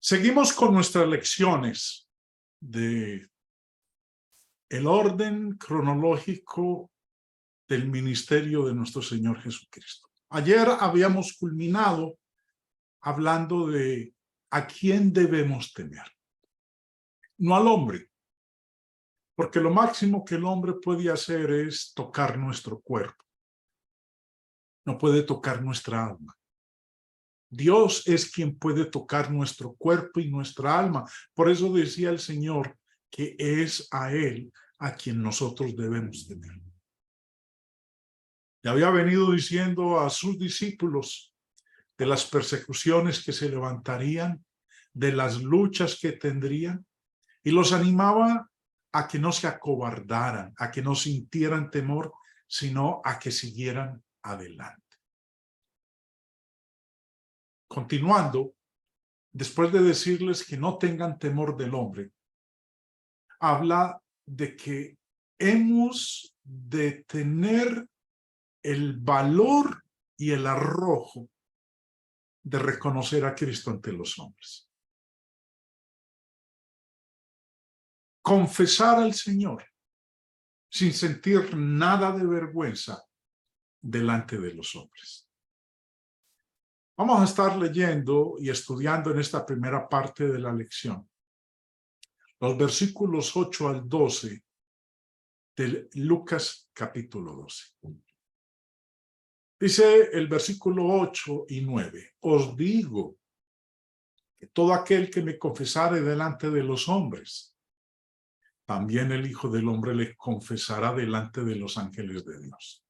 Seguimos con nuestras lecciones de el orden cronológico del ministerio de nuestro Señor Jesucristo. Ayer habíamos culminado hablando de a quién debemos temer. No al hombre, porque lo máximo que el hombre puede hacer es tocar nuestro cuerpo. No puede tocar nuestra alma. Dios es quien puede tocar nuestro cuerpo y nuestra alma. Por eso decía el Señor que es a Él a quien nosotros debemos temer. Ya había venido diciendo a sus discípulos de las persecuciones que se levantarían, de las luchas que tendrían, y los animaba a que no se acobardaran, a que no sintieran temor, sino a que siguieran adelante. Continuando, después de decirles que no tengan temor del hombre, habla de que hemos de tener el valor y el arrojo de reconocer a Cristo ante los hombres. Confesar al Señor sin sentir nada de vergüenza delante de los hombres. Vamos a estar leyendo y estudiando en esta primera parte de la lección los versículos 8 al 12 de Lucas capítulo 12. Dice el versículo 8 y 9, os digo que todo aquel que me confesare delante de los hombres, también el Hijo del Hombre le confesará delante de los ángeles de Dios.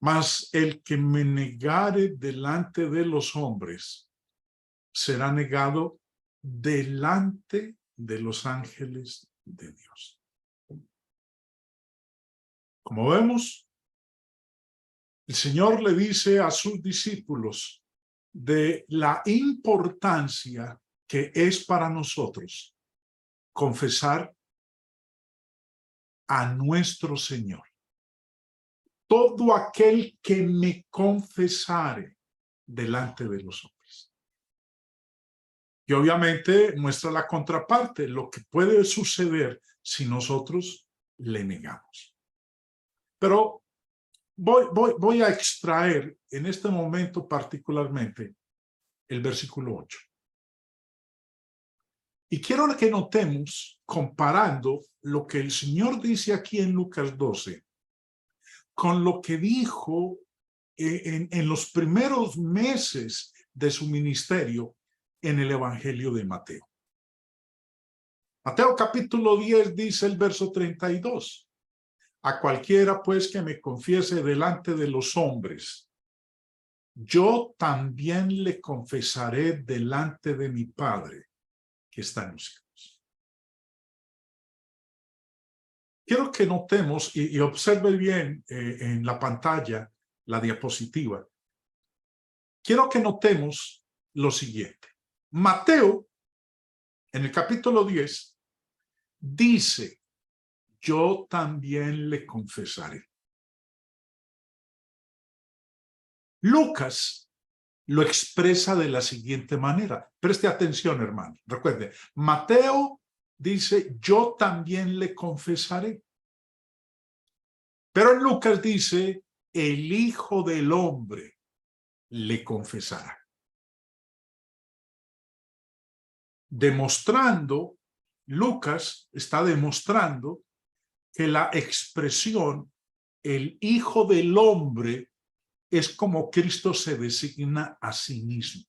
Mas el que me negare delante de los hombres, será negado delante de los ángeles de Dios. Como vemos, el Señor le dice a sus discípulos de la importancia que es para nosotros confesar a nuestro Señor. Todo aquel que me confesare delante de los hombres. Y obviamente muestra la contraparte, lo que puede suceder si nosotros le negamos. Pero voy a extraer en este momento particularmente el versículo 8. Y quiero que notemos, comparando lo que el Señor dice aquí en Lucas 12, con lo que dijo en los primeros meses de su ministerio en el Evangelio de Mateo. Mateo capítulo 10 dice el verso 32. A cualquiera pues que me confiese delante de los hombres, yo también le confesaré delante de mi Padre que está en los cielos. Quiero que notemos y observe bien en la pantalla la diapositiva. Quiero que notemos lo siguiente. Mateo, en el capítulo 10, dice, yo también le confesaré. Lucas lo expresa de la siguiente manera. Preste atención, hermano. Recuerde, Mateo dice, yo también le confesaré. Pero Lucas dice, el Hijo del Hombre le confesará. Demostrando, Lucas está demostrando que la expresión el Hijo del Hombre es como Cristo se designa a sí mismo.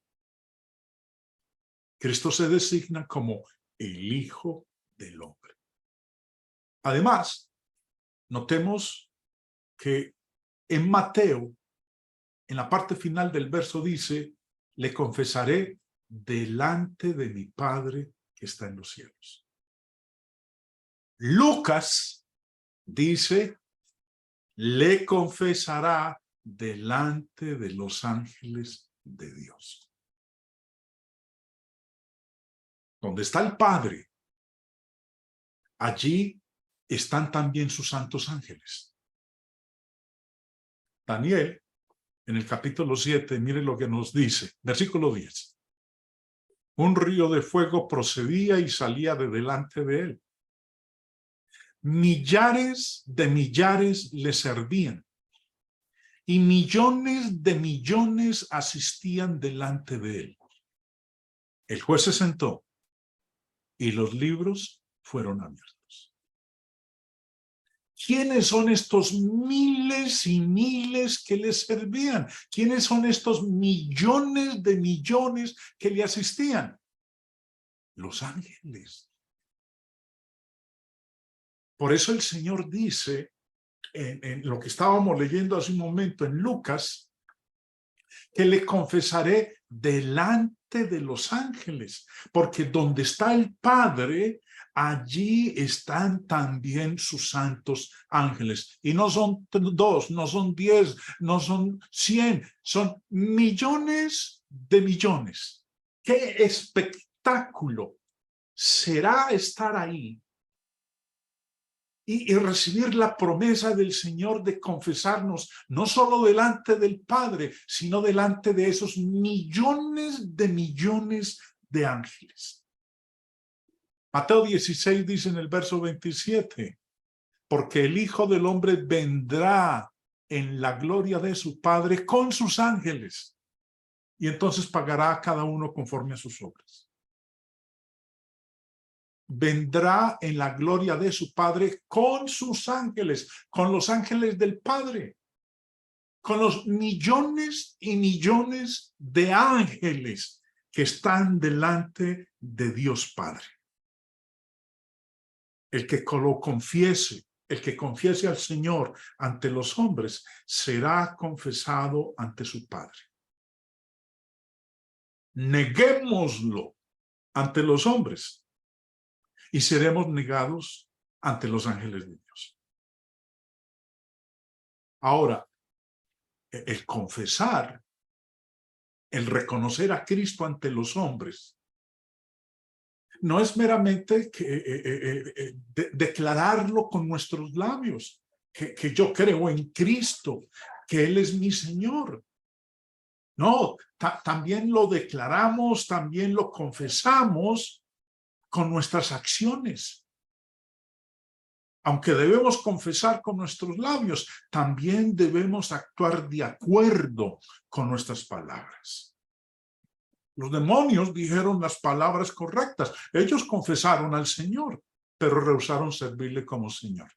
Cristo se designa como el Hijo del Hombre. Además, notemos que en Mateo, en la parte final del verso dice, le confesaré delante de mi Padre que está en los cielos. Lucas dice, le confesará delante de los ángeles de Dios. Donde está el Padre, allí están también sus santos ángeles. Daniel, en el capítulo 7, mire lo que nos dice, versículo 10. Un río de fuego procedía y salía de delante de él. Millares de millares le servían y millones de millones asistían delante de él. El juez se sentó y los libros fueron abiertos. ¿Quiénes son estos miles y miles que le servían? ¿Quiénes son estos millones de millones que le asistían? Los ángeles. Por eso el Señor dice, en lo que estábamos leyendo hace un momento en Lucas, que le confesaré delante de los ángeles, porque donde está el Padre, allí están también sus santos ángeles. Y no son 2, no son 10, no son 100, son millones de millones. ¡Qué espectáculo será estar ahí! Y recibir la promesa del Señor de confesarnos no solo delante del Padre, sino delante de esos millones de ángeles. Mateo 16 dice en el verso 27, porque el Hijo del Hombre vendrá en la gloria de su Padre con sus ángeles, y entonces pagará a cada uno conforme a sus obras. Vendrá en la gloria de su Padre con sus ángeles, con los ángeles del Padre, con los millones y millones de ángeles que están delante de Dios Padre. El que lo confiese, el que confiese al Señor ante los hombres, será confesado ante su Padre. Neguémoslo ante los hombres y seremos negados ante los ángeles de Dios. Ahora, el confesar, el reconocer a Cristo ante los hombres, no es meramente declararlo con nuestros labios, que yo creo en Cristo, que Él es mi Señor. No, también lo declaramos, también lo confesamos con nuestras acciones. Aunque debemos confesar con nuestros labios, también debemos actuar de acuerdo con nuestras palabras. Los demonios dijeron las palabras correctas. Ellos confesaron al Señor, pero rehusaron servirle como Señor.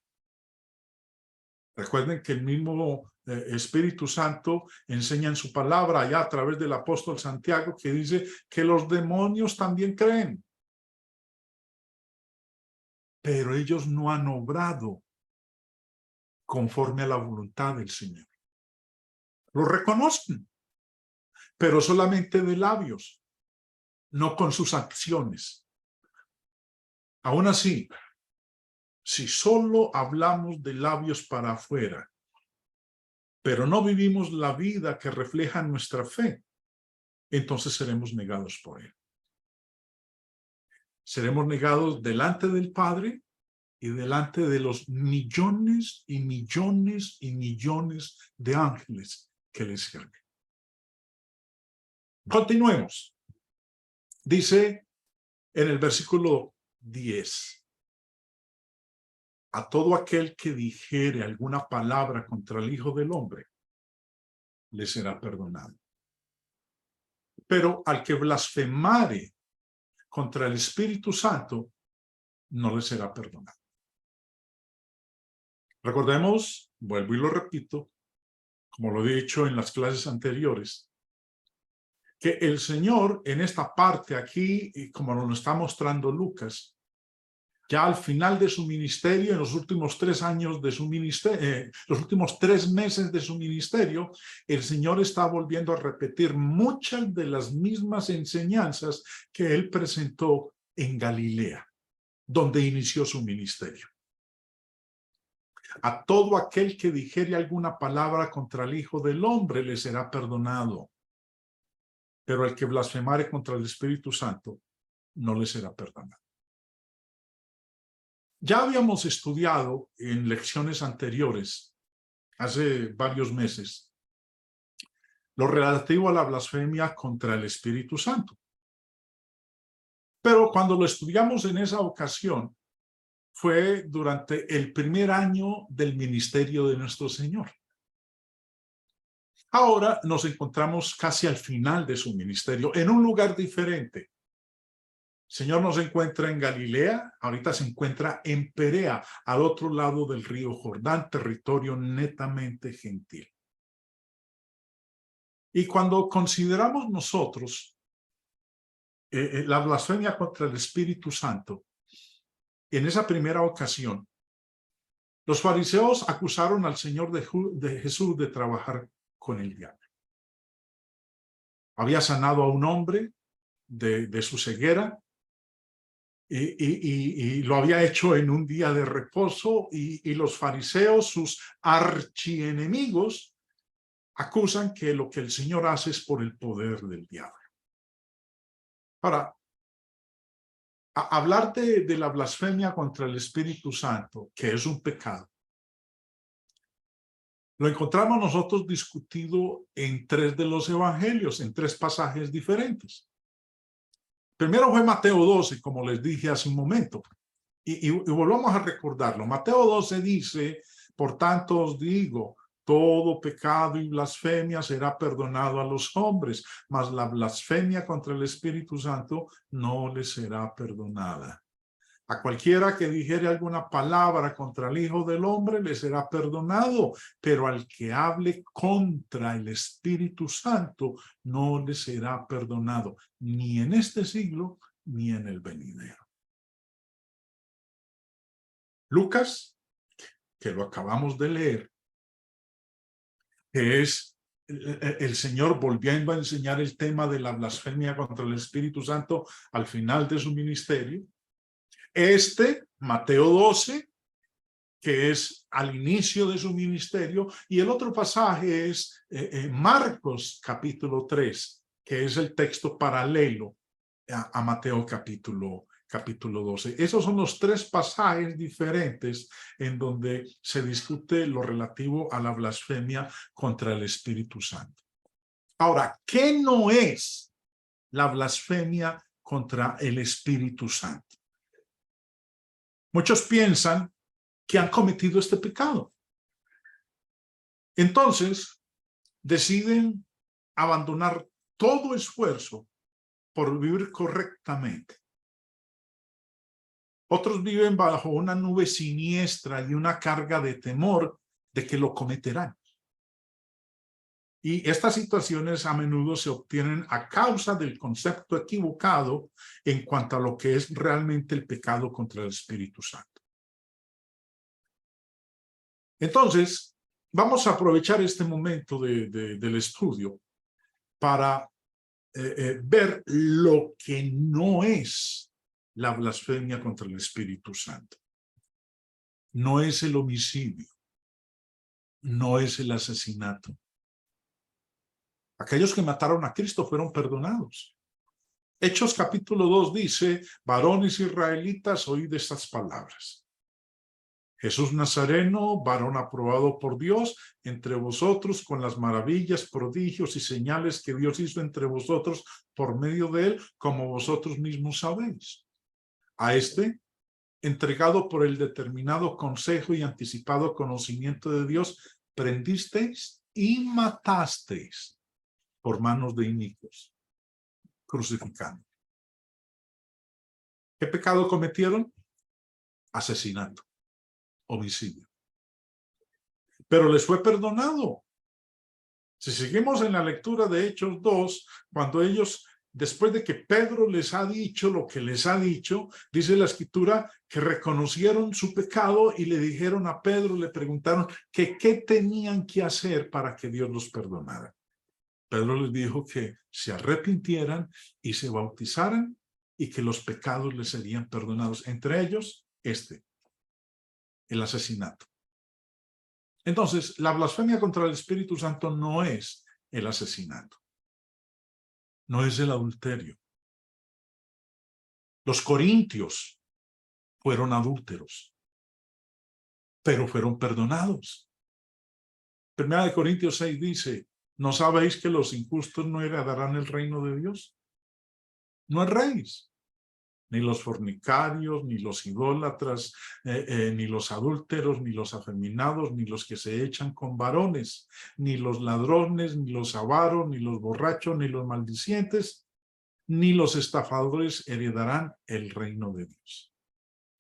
Recuerden que el mismo Espíritu Santo enseña en su palabra allá a través del apóstol Santiago, que dice que los demonios también creen, pero ellos no han obrado conforme a la voluntad del Señor. Lo reconocen, pero solamente de labios, no con sus acciones. Aún así, si solo hablamos de labios para afuera, pero no vivimos la vida que refleja nuestra fe, entonces seremos negados por Él. Seremos negados delante del Padre y delante de los millones y millones y millones de ángeles que le sirven. Continuemos. Dice en el versículo 10. A todo aquel que dijere alguna palabra contra el Hijo del Hombre, le será perdonado. Pero al que blasfemare contra el Espíritu Santo, no le será perdonado. Recordemos, vuelvo y lo repito, como lo he dicho en las clases anteriores, que el Señor en esta parte aquí, y como nos lo está mostrando Lucas, ya al final de su ministerio, en los últimos 3 años de su ministerio, los últimos 3 meses de su ministerio, el Señor está volviendo a repetir muchas de las mismas enseñanzas que Él presentó en Galilea, donde inició su ministerio. A todo aquel que dijere alguna palabra contra el Hijo del Hombre le será perdonado, pero el que blasfemare contra el Espíritu Santo no le será perdonado. Ya habíamos estudiado en lecciones anteriores, hace varios meses, lo relativo a la blasfemia contra el Espíritu Santo. Pero cuando lo estudiamos en esa ocasión, fue durante el primer año del ministerio de nuestro Señor. Ahora nos encontramos casi al final de su ministerio, en un lugar diferente. El Señor no se encuentra en Galilea, ahorita se encuentra en Perea, al otro lado del río Jordán, territorio netamente gentil. Y cuando consideramos nosotros la blasfemia contra el Espíritu Santo, en esa primera ocasión, los fariseos acusaron al Señor de Jesús de trabajar con el diablo. Había sanado a un hombre de su ceguera y lo había hecho en un día de reposo y los fariseos, sus archienemigos, acusan que lo que el Señor hace es por el poder del diablo. Ahora, hablar de la blasfemia contra el Espíritu Santo, que es un pecado, lo encontramos nosotros discutido en 3 de los evangelios, en 3 pasajes diferentes. Primero fue Mateo 12, como les dije hace un momento, y volvamos a recordarlo. Mateo 12 dice, por tanto os digo, todo pecado y blasfemia será perdonado a los hombres, mas la blasfemia contra el Espíritu Santo no les será perdonada. A cualquiera que dijere alguna palabra contra el Hijo del Hombre le será perdonado, pero al que hable contra el Espíritu Santo no le será perdonado, ni en este siglo ni en el venidero. Lucas, que lo acabamos de leer, que es el Señor volviendo a enseñar el tema de la blasfemia contra el Espíritu Santo al final de su ministerio. Mateo 12, que es al inicio de su ministerio, y el otro pasaje es Marcos capítulo 3, que es el texto paralelo a Mateo capítulo 12. Esos son los 3 pasajes diferentes en donde se discute lo relativo a la blasfemia contra el Espíritu Santo. Ahora, ¿qué no es la blasfemia contra el Espíritu Santo? Muchos piensan que han cometido este pecado. Entonces, deciden abandonar todo esfuerzo por vivir correctamente. Otros viven bajo una nube siniestra y una carga de temor de que lo cometerán. Y estas situaciones a menudo se obtienen a causa del concepto equivocado en cuanto a lo que es realmente el pecado contra el Espíritu Santo. Entonces, vamos a aprovechar este momento del estudio para ver lo que no es la blasfemia contra el Espíritu Santo. No es el homicidio, no es el asesinato. Aquellos que mataron a Cristo fueron perdonados. Hechos capítulo 2 dice, varones israelitas, oíd estas palabras. Jesús Nazareno, varón aprobado por Dios entre vosotros con las maravillas, prodigios y señales que Dios hizo entre vosotros por medio de él, como vosotros mismos sabéis. A este, entregado por el determinado consejo y anticipado conocimiento de Dios, prendisteis y matasteis por manos de inicuos, crucificando. ¿Qué pecado cometieron? Asesinato, homicidio. Pero les fue perdonado. Si seguimos en la lectura de Hechos 2, cuando ellos, después de que Pedro les ha dicho lo que les ha dicho, dice la Escritura que reconocieron su pecado y le dijeron a Pedro, le preguntaron que qué tenían que hacer para que Dios los perdonara. Pedro les dijo que se arrepintieran y se bautizaran y que los pecados les serían perdonados. Entre ellos, el asesinato. Entonces, la blasfemia contra el Espíritu Santo no es el asesinato. No es el adulterio. Los corintios fueron adúlteros, pero fueron perdonados. Primera de Corintios 6 dice, ¿no sabéis que los injustos no heredarán el reino de Dios? No erréis. ni los fornicarios, ni los idólatras, ni los adúlteros, ni los afeminados, ni los que se echan con varones, ni los ladrones, ni los avaros, ni los borrachos, ni los maldicientes, ni los estafadores heredarán el reino de Dios.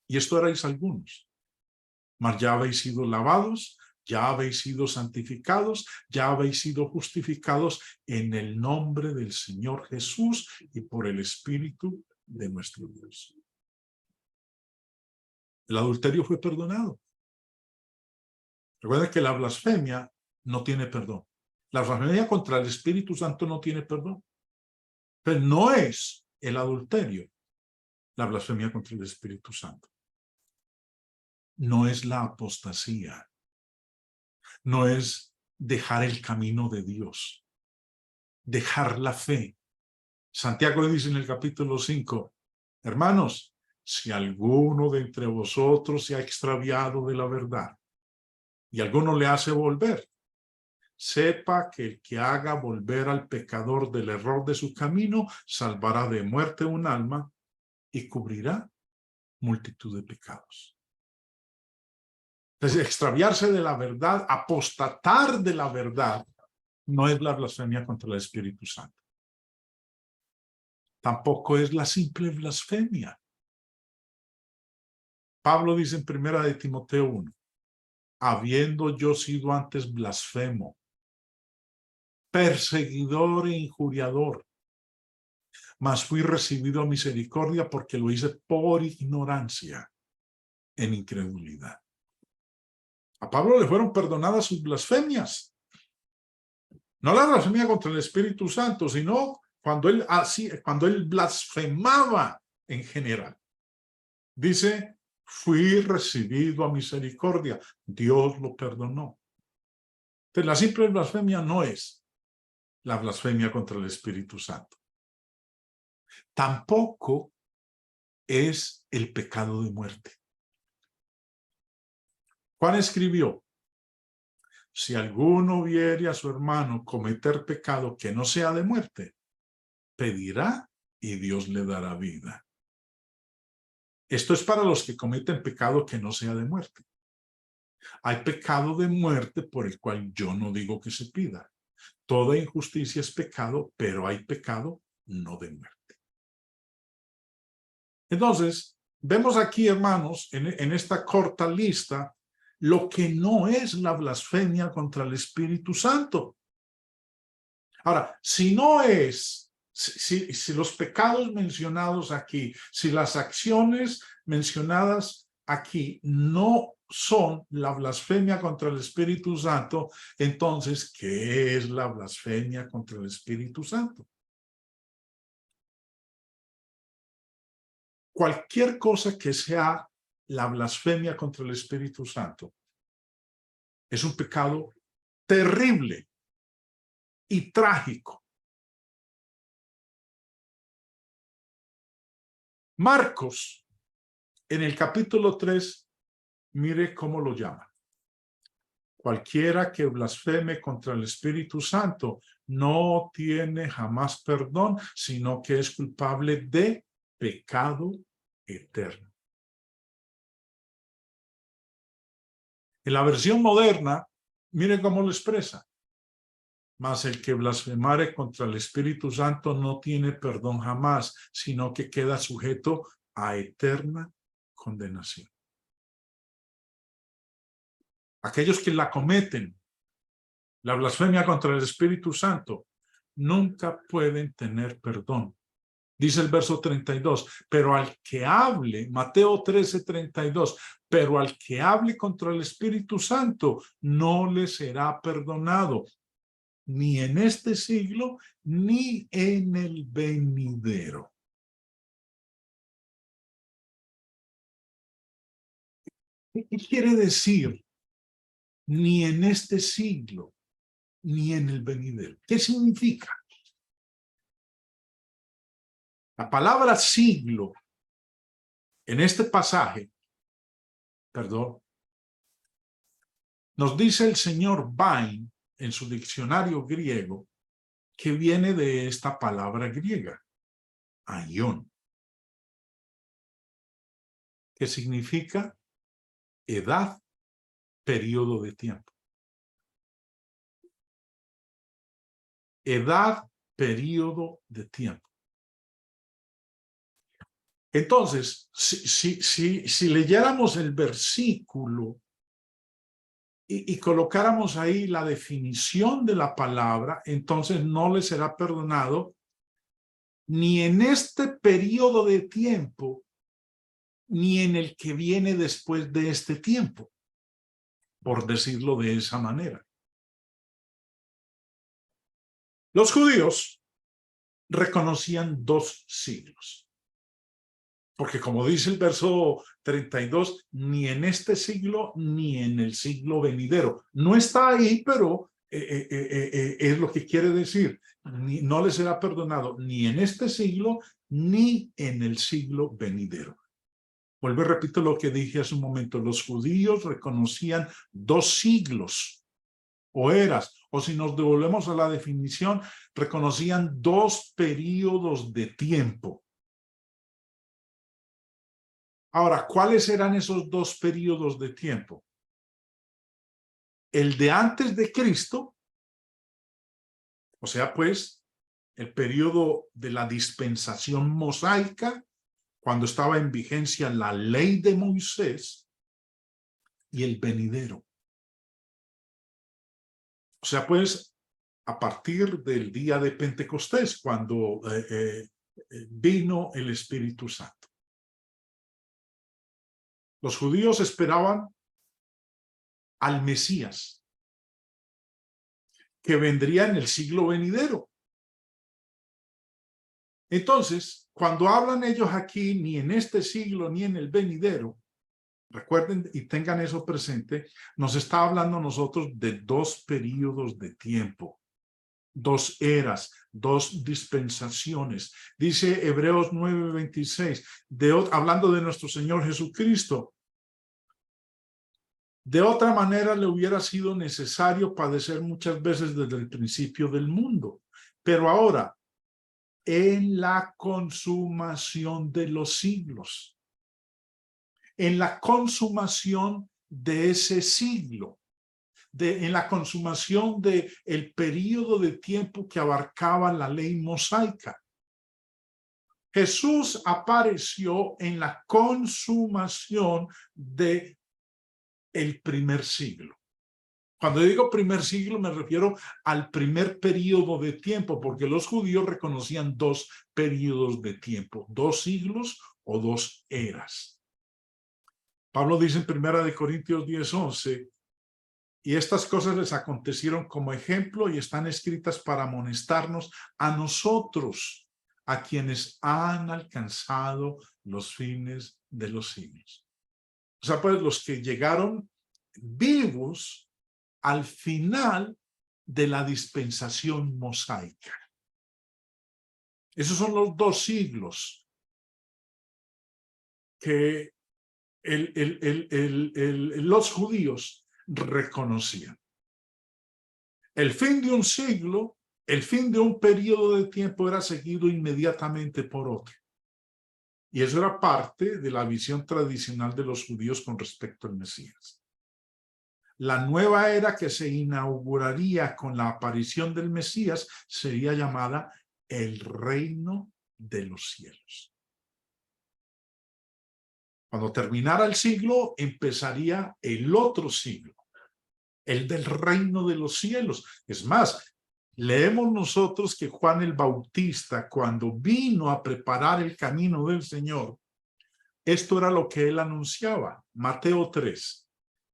Y esto erais algunos, mas ya habéis sido lavados, ya habéis sido santificados, ya habéis sido justificados en el nombre del Señor Jesús y por el Espíritu de nuestro Dios. El adulterio fue perdonado. Recuerda que la blasfemia no tiene perdón. La blasfemia contra el Espíritu Santo no tiene perdón. Pero no es el adulterio la blasfemia contra el Espíritu Santo. No es la apostasía. No es dejar el camino de Dios. Dejar la fe. Santiago dice en el capítulo 5, hermanos, si alguno de entre vosotros se ha extraviado de la verdad y alguno le hace volver, sepa que el que haga volver al pecador del error de su camino salvará de muerte un alma y cubrirá multitud de pecados. Entonces, extraviarse de la verdad, apostatar de la verdad, no es la blasfemia contra el Espíritu Santo. Tampoco es la simple blasfemia. Pablo dice en 1 de Timoteo 1, habiendo yo sido antes blasfemo, perseguidor e injuriador, mas fui recibido a misericordia porque lo hice por ignorancia, en incredulidad. A Pablo le fueron perdonadas sus blasfemias. No la blasfemia contra el Espíritu Santo, sino cuando él blasfemaba en general. Dice, fui recibido a misericordia. Dios lo perdonó. Entonces, la simple blasfemia no es la blasfemia contra el Espíritu Santo. Tampoco es el pecado de muerte. Juan escribió, si alguno viere a su hermano cometer pecado que no sea de muerte, pedirá y Dios le dará vida. Esto es para los que cometen pecado que no sea de muerte. Hay pecado de muerte por el cual yo no digo que se pida. Toda injusticia es pecado, pero hay pecado no de muerte. Entonces, vemos aquí, hermanos, en esta corta lista, lo que no es la blasfemia contra el Espíritu Santo. Ahora, si no es, si los pecados mencionados aquí, si las acciones mencionadas aquí no son la blasfemia contra el Espíritu Santo, entonces, ¿qué es la blasfemia contra el Espíritu Santo? Cualquier cosa que sea la blasfemia contra el Espíritu Santo es un pecado terrible y trágico. Marcos, en el capítulo 3, mire cómo lo llama. Cualquiera que blasfeme contra el Espíritu Santo no tiene jamás perdón, sino que es culpable de pecado eterno. En la versión moderna, mire cómo lo expresa. Mas el que blasfemare contra el Espíritu Santo no tiene perdón jamás, sino que queda sujeto a eterna condenación. Aquellos que la cometen, la blasfemia contra el Espíritu Santo, nunca pueden tener perdón. Dice el verso 32, pero al que hable, Mateo 13:32, pero al que hable contra el Espíritu Santo no le será perdonado, ni en este siglo, ni en el venidero. ¿Qué quiere decir? Ni en este siglo, ni en el venidero. ¿Qué significa? La palabra siglo en este pasaje, nos dice el señor Bain en su diccionario griego que viene de esta palabra griega, aion. que significa edad, periodo de tiempo. Edad, periodo de tiempo. Entonces, si leyéramos el versículo y colocáramos ahí la definición de la palabra, entonces no le será perdonado ni en este periodo de tiempo, ni en el que viene después de este tiempo, por decirlo de esa manera. Los judíos reconocían 2 siglos. Porque como dice el verso 32, ni en este siglo ni en el siglo venidero. No está ahí, pero es lo que quiere decir. No les será perdonado ni en este siglo ni en el siglo venidero. Vuelvo y repito lo que dije hace un momento. Los judíos reconocían 2 siglos o eras, o si nos devolvemos a la definición, reconocían 2 periodos de tiempo. Ahora, ¿cuáles eran esos 2 periodos de tiempo? El de antes de Cristo, o sea, pues, el periodo de la dispensación mosaica, cuando estaba en vigencia la ley de Moisés, y el venidero. O sea, pues, a partir del día de Pentecostés, cuando vino el Espíritu Santo. Los judíos esperaban al Mesías, que vendría en el siglo venidero. Entonces, cuando hablan ellos aquí, ni en este siglo ni en el venidero, recuerden y tengan eso presente, nos está hablando nosotros de 2 periodos de tiempo, 2 eras, 2 dispensaciones. Dice Hebreos 9:26, hablando de nuestro Señor Jesucristo. De otra manera le hubiera sido necesario padecer muchas veces desde el principio del mundo. Pero ahora, en la consumación de los siglos, en la consumación de ese siglo, en la consumación del periodo de tiempo que abarcaba la ley mosaica. Jesús apareció en la consumación del primer siglo. Cuando digo primer siglo me refiero al primer periodo de tiempo, porque los judíos reconocían 2 periodos de tiempo, 2 siglos o 2 eras. Pablo dice en 1 Corintios 10:11, y estas cosas les acontecieron como ejemplo y están escritas para amonestarnos a nosotros, a quienes han alcanzado los fines de los siglos. O sea, pues los que llegaron vivos al final de la dispensación mosaica. Esos son los 2 siglos que los judíos reconocían. El fin de un siglo, el fin de un periodo de tiempo era seguido inmediatamente por otro. Y eso era parte de la visión tradicional de los judíos con respecto al Mesías. La nueva era que se inauguraría con la aparición del Mesías sería llamada el reino de los cielos. Cuando terminara el siglo, empezaría el otro siglo, el del reino de los cielos. Es más, leemos nosotros que Juan el Bautista, cuando vino a preparar el camino del Señor, esto era lo que él anunciaba. Mateo 3.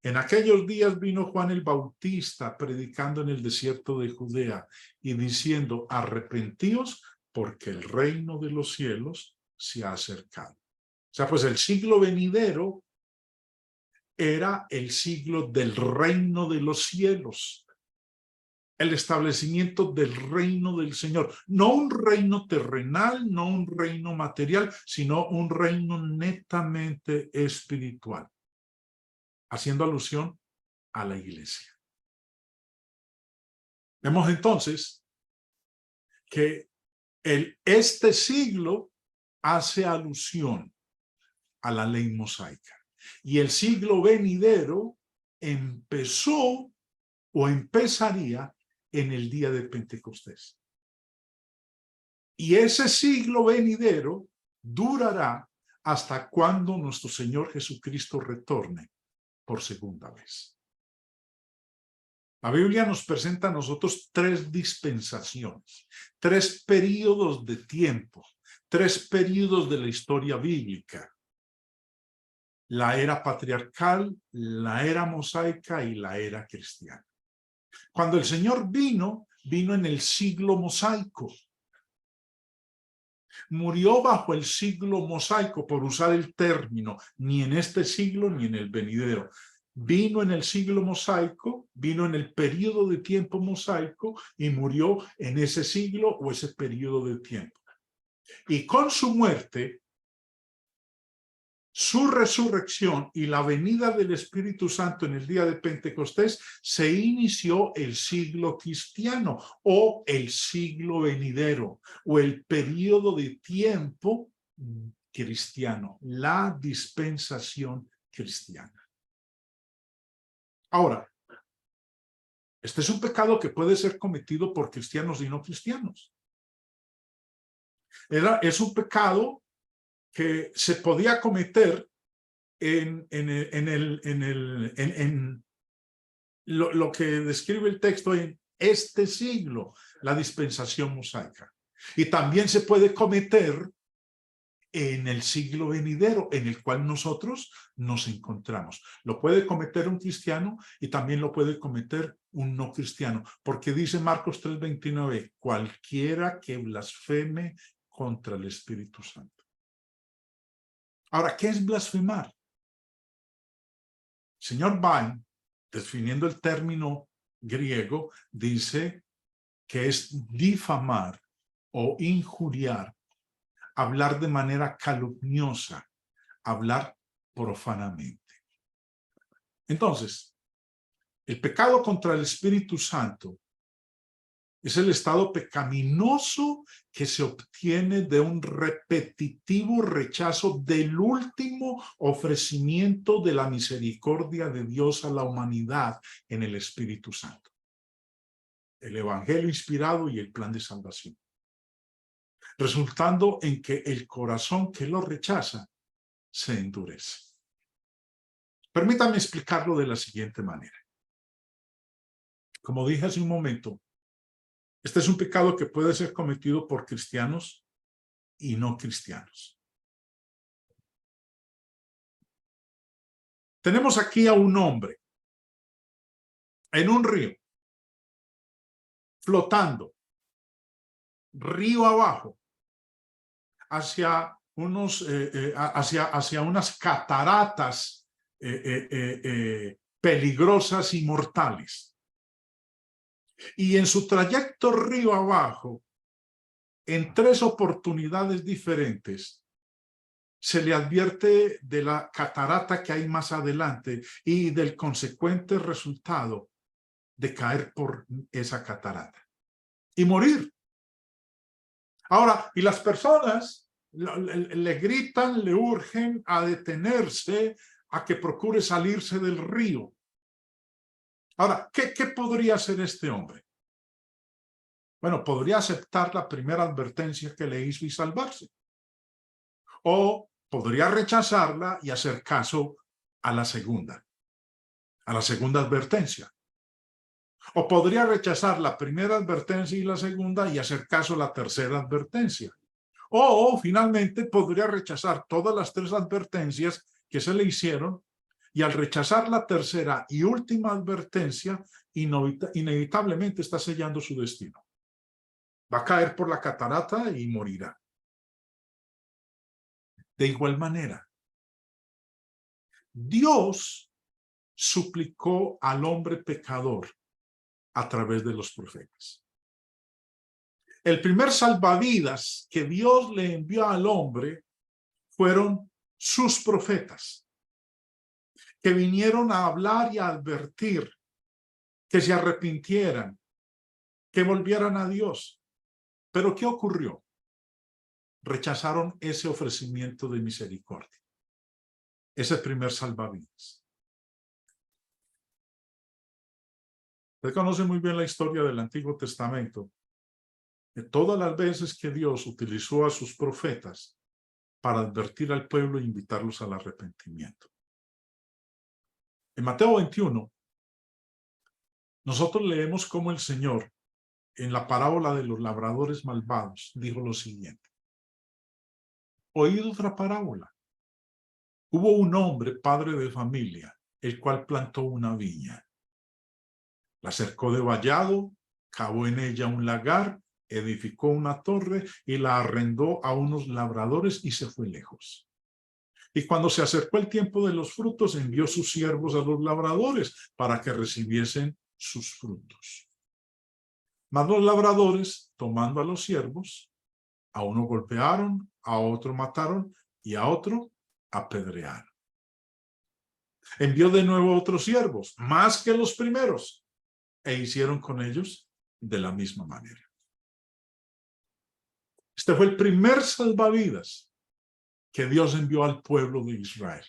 En aquellos días vino Juan el Bautista predicando en el desierto de Judea y diciendo, arrepentíos porque el reino de los cielos se ha acercado. O sea, pues el siglo venidero era el siglo del reino de los cielos. El establecimiento del reino del Señor. No un reino terrenal, no un reino material, sino un reino netamente espiritual. Haciendo alusión a la iglesia. Vemos entonces que este siglo hace alusión a la ley mosaica. Y el siglo venidero empezó o empezaría en el día de Pentecostés. Y ese siglo venidero durará hasta cuando nuestro Señor Jesucristo retorne por segunda vez. La Biblia nos presenta a nosotros 3 dispensaciones, 3 periodos de tiempo, 3 periodos de la historia bíblica. La era patriarcal, la era mosaica y la era cristiana. Cuando el Señor vino, vino en el siglo mosaico. Murió bajo el siglo mosaico, por usar el término, ni en este siglo ni en el venidero. Vino en el siglo mosaico, vino en el periodo de tiempo mosaico y murió en ese siglo o ese periodo de tiempo. Y con su muerte, su resurrección y la venida del Espíritu Santo en el día de Pentecostés, se inició el siglo cristiano o el siglo venidero o el periodo de tiempo cristiano, la dispensación cristiana. Ahora, este es un pecado que puede ser cometido por cristianos y no cristianos. Es un pecado que se podía cometer en lo que describe el texto en este siglo, la dispensación mosaica. Y también se puede cometer en el siglo venidero, en el cual nosotros nos encontramos. Lo puede cometer un cristiano y también lo puede cometer un no cristiano, porque dice Marcos 3:29, cualquiera que blasfeme contra el Espíritu Santo. Ahora, ¿qué es blasfemar? Señor Bain, definiendo el término griego, dice que es difamar o injuriar, hablar de manera calumniosa, hablar profanamente. Entonces, el pecado contra el Espíritu Santo es el estado pecaminoso que se obtiene de un repetitivo rechazo del último ofrecimiento de la misericordia de Dios a la humanidad en el Espíritu Santo. El Evangelio inspirado y el plan de salvación. Resultando en que el corazón que lo rechaza se endurece. Permítame explicarlo de la siguiente manera. Como dije hace un momento, este es un pecado que puede ser cometido por cristianos y no cristianos. Tenemos aquí a un hombre en un río, flotando, río abajo, hacia unas cataratas peligrosas y mortales. Y en su trayecto río abajo, en 3 oportunidades diferentes, se le advierte de la catarata que hay más adelante y del consecuente resultado de caer por esa catarata y morir. Ahora, y las personas le gritan, le urgen a detenerse, a que procure salirse del río. Ahora, ¿qué podría hacer este hombre? Bueno, podría aceptar la primera advertencia que le hizo y salvarse. O podría rechazarla y hacer caso a la segunda advertencia. O podría rechazar la primera advertencia y la segunda y hacer caso a la tercera advertencia. O finalmente podría rechazar todas las 3 advertencias que se le hicieron y al rechazar la tercera y última advertencia, inevitablemente está sellando su destino. Va a caer por la catarata y morirá. De igual manera, Dios suplicó al hombre pecador a través de los profetas. El primer salvavidas que Dios le envió al hombre fueron sus profetas, que vinieron a hablar y a advertir, que se arrepintieran, que volvieran a Dios. Pero ¿qué ocurrió? Rechazaron ese ofrecimiento de misericordia. ese primer salvavidas. Usted conoce muy bien la historia del Antiguo Testamento. De todas las veces que Dios utilizó a sus profetas para advertir al pueblo e invitarlos al arrepentimiento. En Mateo 21, nosotros leemos cómo el Señor, en la parábola de los labradores malvados, dijo lo siguiente. Oíd otra parábola. Hubo un hombre, padre de familia, el cual plantó una viña. La cercó de vallado, cavó en ella un lagar, edificó una torre y la arrendó a unos labradores y se fue lejos. Y cuando se acercó el tiempo de los frutos, envió sus siervos a los labradores para que recibiesen sus frutos. Mas los labradores, tomando a los siervos, a uno golpearon, a otro mataron y a otro apedrearon. Envió de nuevo otros siervos, más que los primeros, e hicieron con ellos de la misma manera. Este fue el primer salvavidas que Dios envió al pueblo de Israel,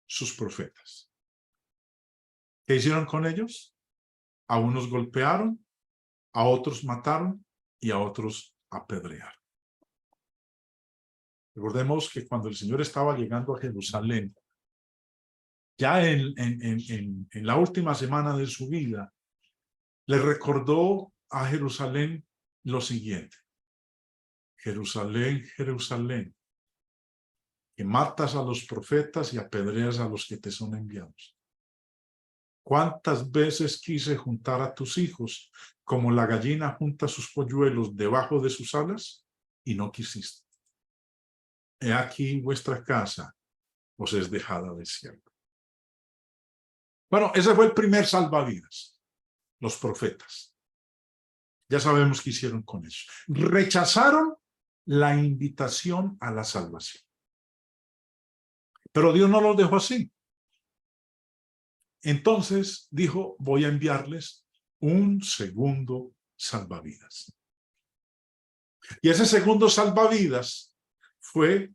sus profetas. ¿Qué hicieron con ellos? A unos golpearon, a otros mataron y a otros apedrearon. Recordemos que cuando el Señor estaba llegando a Jerusalén, ya en la última semana de su vida, le recordó a Jerusalén lo siguiente. Jerusalén, Jerusalén, que matas a los profetas y apedreas a los que te son enviados. ¿Cuántas veces quise juntar a tus hijos como la gallina junta sus polluelos debajo de sus alas y no quisiste? He aquí vuestra casa os es dejada desierta. Bueno, ese fue el primer salvavidas, los profetas. Ya sabemos qué hicieron con eso. Rechazaron la invitación a la salvación. Pero Dios no los dejó así. Entonces dijo, voy a enviarles un segundo salvavidas. Y ese segundo salvavidas fue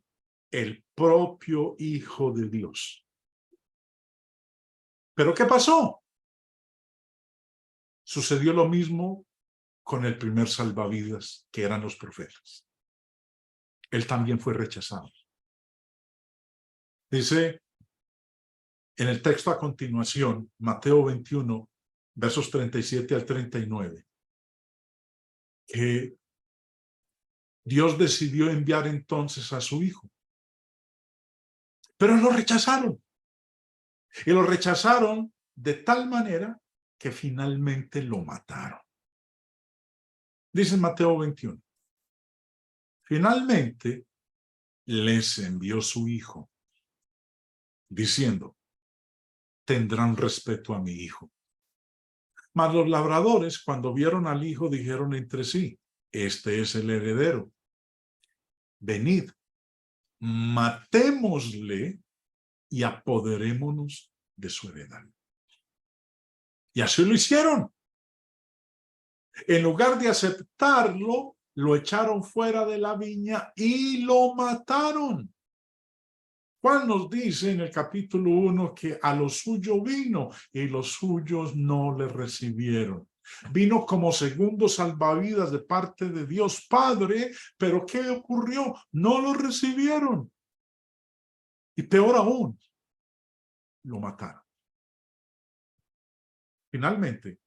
el propio Hijo de Dios. ¿Pero qué pasó? Sucedió lo mismo con el primer salvavidas, que eran los profetas. Él también fue rechazado. Dice en el texto a continuación, Mateo 21, versos 37 al 39, que Dios decidió enviar entonces a su Hijo. Pero lo rechazaron. Y lo rechazaron de tal manera que finalmente lo mataron. Dice Mateo 21. Finalmente les envió su Hijo, diciendo, tendrán respeto a mi Hijo. Mas los labradores, cuando vieron al Hijo, dijeron entre sí, este es el heredero. Venid, matémosle y apoderémonos de su heredad. Y así lo hicieron. En lugar de aceptarlo, lo echaron fuera de la viña y lo mataron. Juan nos dice en el capítulo 1 que a lo suyo vino y los suyos no le recibieron. Vino como segundo salvavidas de parte de Dios Padre, pero ¿qué ocurrió? No lo recibieron. Y peor aún, lo mataron. Finalmente,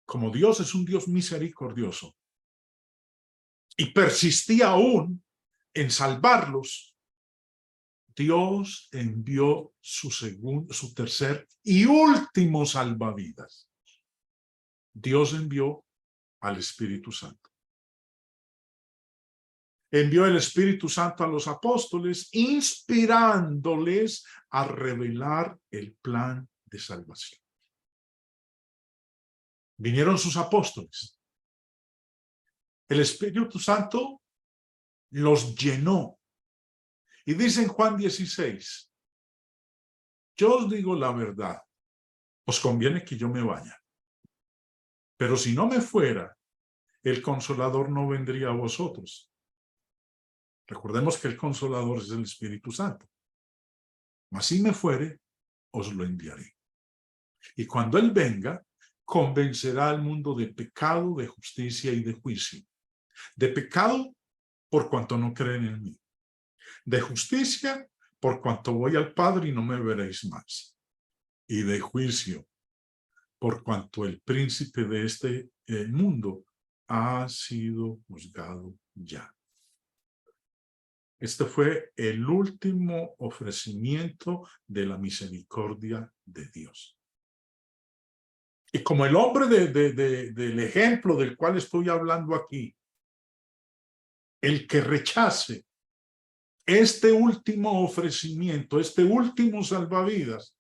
como Dios es un Dios misericordioso y persistía aún en salvarlos, Dios envió su tercer y último salvavidas. Dios envió al Espíritu Santo. Envió el Espíritu Santo a los apóstoles, inspirándoles a revelar el plan de salvación. Vinieron sus apóstoles. El Espíritu Santo los llenó. Y dice en Juan 16, yo os digo la verdad, os conviene que yo me vaya. Pero si no me fuera, el Consolador no vendría a vosotros. Recordemos que el Consolador es el Espíritu Santo. Mas si me fuere, os lo enviaré. Y cuando Él venga, convencerá al mundo de pecado, de justicia y de juicio. De pecado, por cuanto no creen en mí. De justicia, por cuanto voy al Padre y no me veréis más. Y de juicio, por cuanto el príncipe de este mundo ha sido juzgado ya. Este fue el último ofrecimiento de la misericordia de Dios. Y como el hombre del ejemplo del cual estoy hablando aquí, el que rechace este último ofrecimiento, este último salvavidas,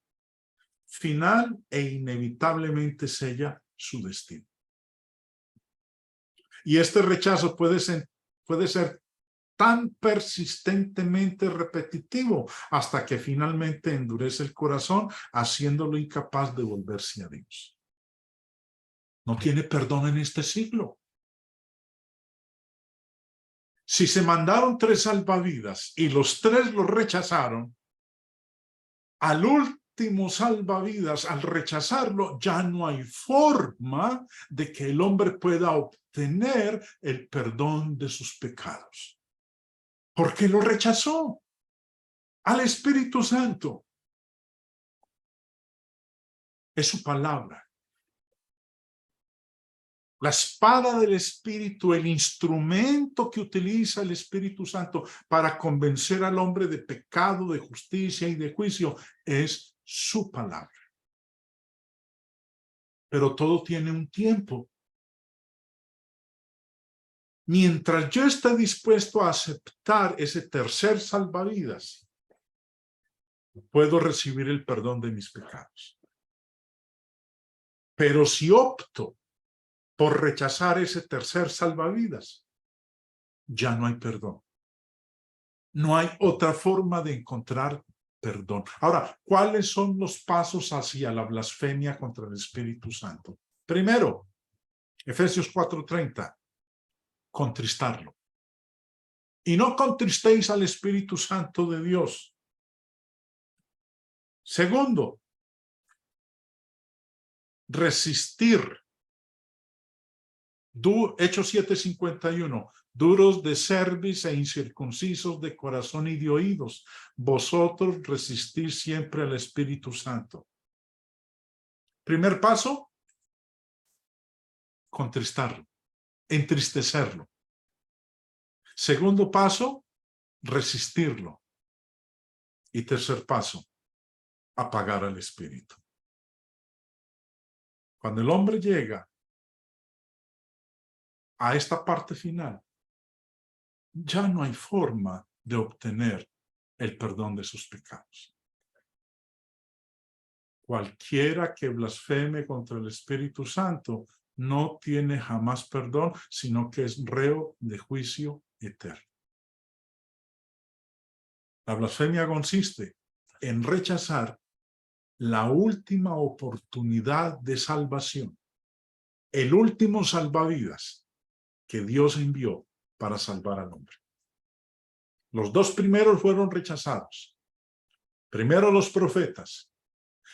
final e inevitablemente sella su destino. Y este rechazo puede ser tan persistentemente repetitivo hasta que finalmente endurece el corazón, haciéndolo incapaz de volverse a Dios. No tiene perdón en este siglo. Si se mandaron 3 salvavidas y los 3 los rechazaron, al último salvavidas, al rechazarlo, ya no hay forma de que el hombre pueda obtener el perdón de sus pecados. Porque lo rechazó al Espíritu Santo. Es su palabra. La espada del Espíritu, el instrumento que utiliza el Espíritu Santo para convencer al hombre de pecado, de justicia y de juicio, es su palabra. Pero todo tiene un tiempo. Mientras yo esté dispuesto a aceptar ese tercer salvavidas, puedo recibir el perdón de mis pecados. Pero si opto por rechazar ese tercer salvavidas, ya no hay perdón. No hay otra forma de encontrar perdón. Ahora, ¿cuáles son los pasos hacia la blasfemia contra el Espíritu Santo? Primero, Efesios 4:30, contristarlo. Y no contristéis al Espíritu Santo de Dios. Segundo, resistir. Hechos 7:51, duros de cerviz e incircuncisos de corazón y de oídos, vosotros resistís siempre al Espíritu Santo. Primer paso, contristarlo, entristecerlo. Segundo paso, resistirlo. Y tercer paso, apagar al Espíritu. Cuando el hombre llega a esta parte final, ya no hay forma de obtener el perdón de sus pecados. Cualquiera que blasfeme contra el Espíritu Santo no tiene jamás perdón, sino que es reo de juicio eterno. La blasfemia consiste en rechazar la última oportunidad de salvación, el último salvavidas que Dios envió para salvar al hombre. Los 2 primeros fueron rechazados. Primero los profetas.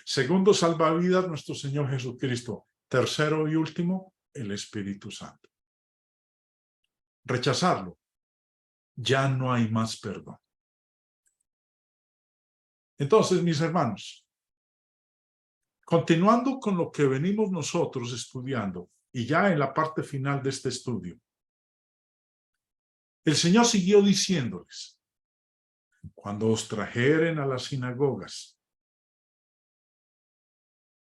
Segundo salvavidas nuestro Señor Jesucristo. Tercero y último, el Espíritu Santo. Rechazarlo, ya no hay más perdón. Entonces, mis hermanos, continuando con lo que venimos nosotros estudiando, y ya en la parte final de este estudio, el Señor siguió diciéndoles, cuando os trajeren a las sinagogas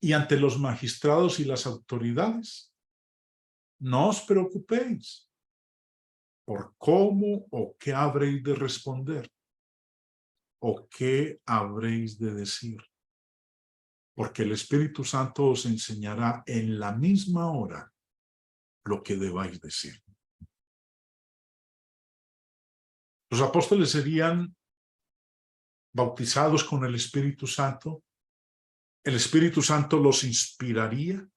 y ante los magistrados y las autoridades, no os preocupéis por cómo o qué habréis de responder o qué habréis de decir, porque el Espíritu Santo os enseñará en la misma hora lo que debáis decir. Los apóstoles serían bautizados con el Espíritu Santo. El Espíritu Santo los inspiraría.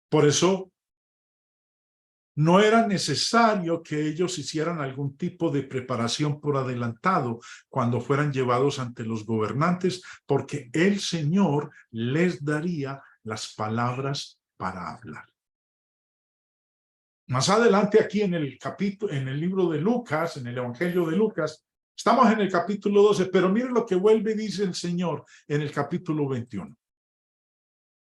Por eso No era necesario que ellos hicieran algún tipo de preparación por adelantado cuando fueran llevados ante los gobernantes, porque el Señor les daría las palabras para hablar. Más adelante aquí en el libro de Lucas, en el Evangelio de Lucas, estamos en el capítulo 12, pero miren lo que vuelve y dice el Señor en el capítulo 21.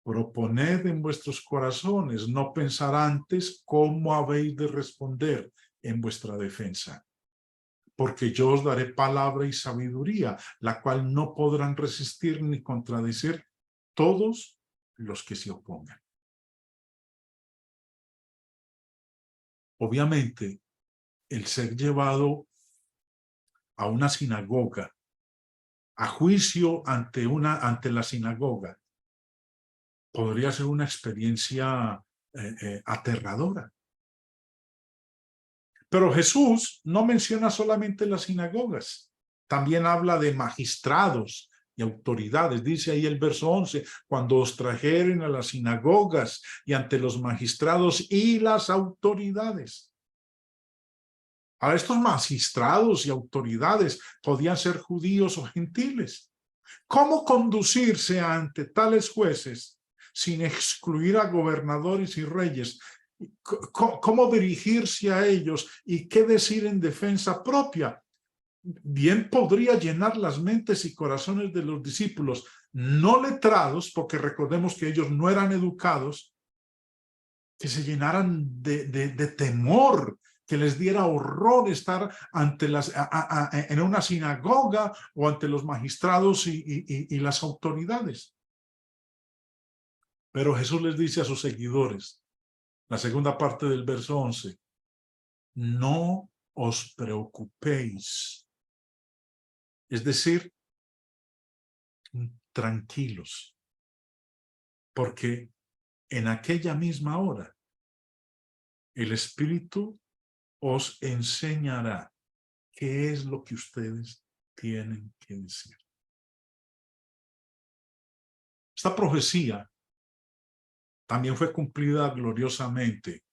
Proponed en vuestros corazones, no pensar antes cómo habéis de responder en vuestra defensa. Porque yo os daré palabra y sabiduría, la cual no podrán resistir ni contradecir todos los que se opongan. Obviamente, el ser llevado a una sinagoga, a juicio ante la sinagoga, podría ser una experiencia aterradora. Pero Jesús no menciona solamente las sinagogas, también habla de magistrados y autoridades. Dice ahí el verso 11, cuando os trajeren a las sinagogas y ante los magistrados y las autoridades. A estos magistrados y autoridades podían ser judíos o gentiles. ¿Cómo conducirse ante tales jueces sin excluir a gobernadores y reyes? ¿Cómo dirigirse a ellos y qué decir en defensa propia? Bien podría llenar las mentes y corazones de los discípulos no letrados, porque recordemos que ellos no eran educados, que se llenaran de temor, que les diera horror estar ante en una sinagoga o ante los magistrados y las autoridades. Pero Jesús les dice a sus seguidores, la segunda parte del verso 11, no os preocupéis. Es decir, tranquilos, porque en aquella misma hora el Espíritu os enseñará qué es lo que ustedes tienen que decir. Esta profecía también fue cumplida gloriosamente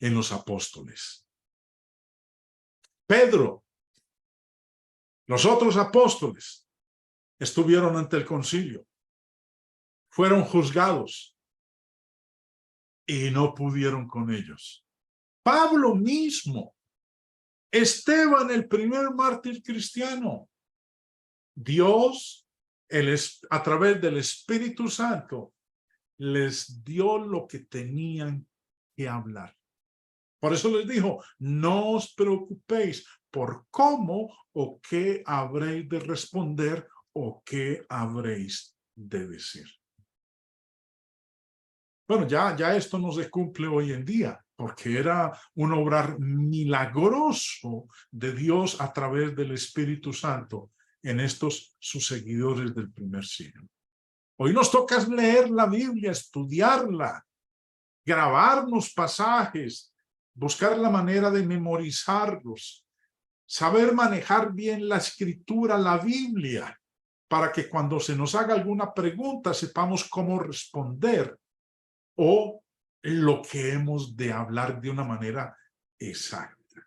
en los apóstoles. Pedro, los otros apóstoles, estuvieron ante el concilio, fueron juzgados y no pudieron con ellos. Pablo mismo, Esteban, el primer mártir cristiano, Dios, a través del Espíritu Santo, les dio lo que tenían que hablar. Por eso les dijo, no os preocupéis por cómo o qué habréis de responder o qué habréis de decir. Bueno, ya esto no se cumple hoy en día, porque era un obrar milagroso de Dios a través del Espíritu Santo en estos sus seguidores del primer siglo. Hoy nos toca leer la Biblia, estudiarla, grabarnos pasajes, buscar la manera de memorizarlos, saber manejar bien la escritura, la Biblia, para que cuando se nos haga alguna pregunta sepamos cómo responder o lo que hemos de hablar de una manera exacta.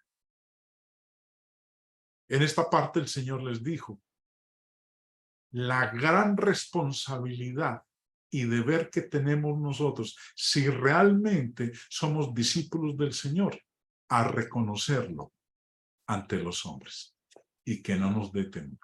En esta parte el Señor les dijo, la gran responsabilidad y deber que tenemos nosotros, si realmente somos discípulos del Señor, a reconocerlo ante los hombres y que no nos dé temor.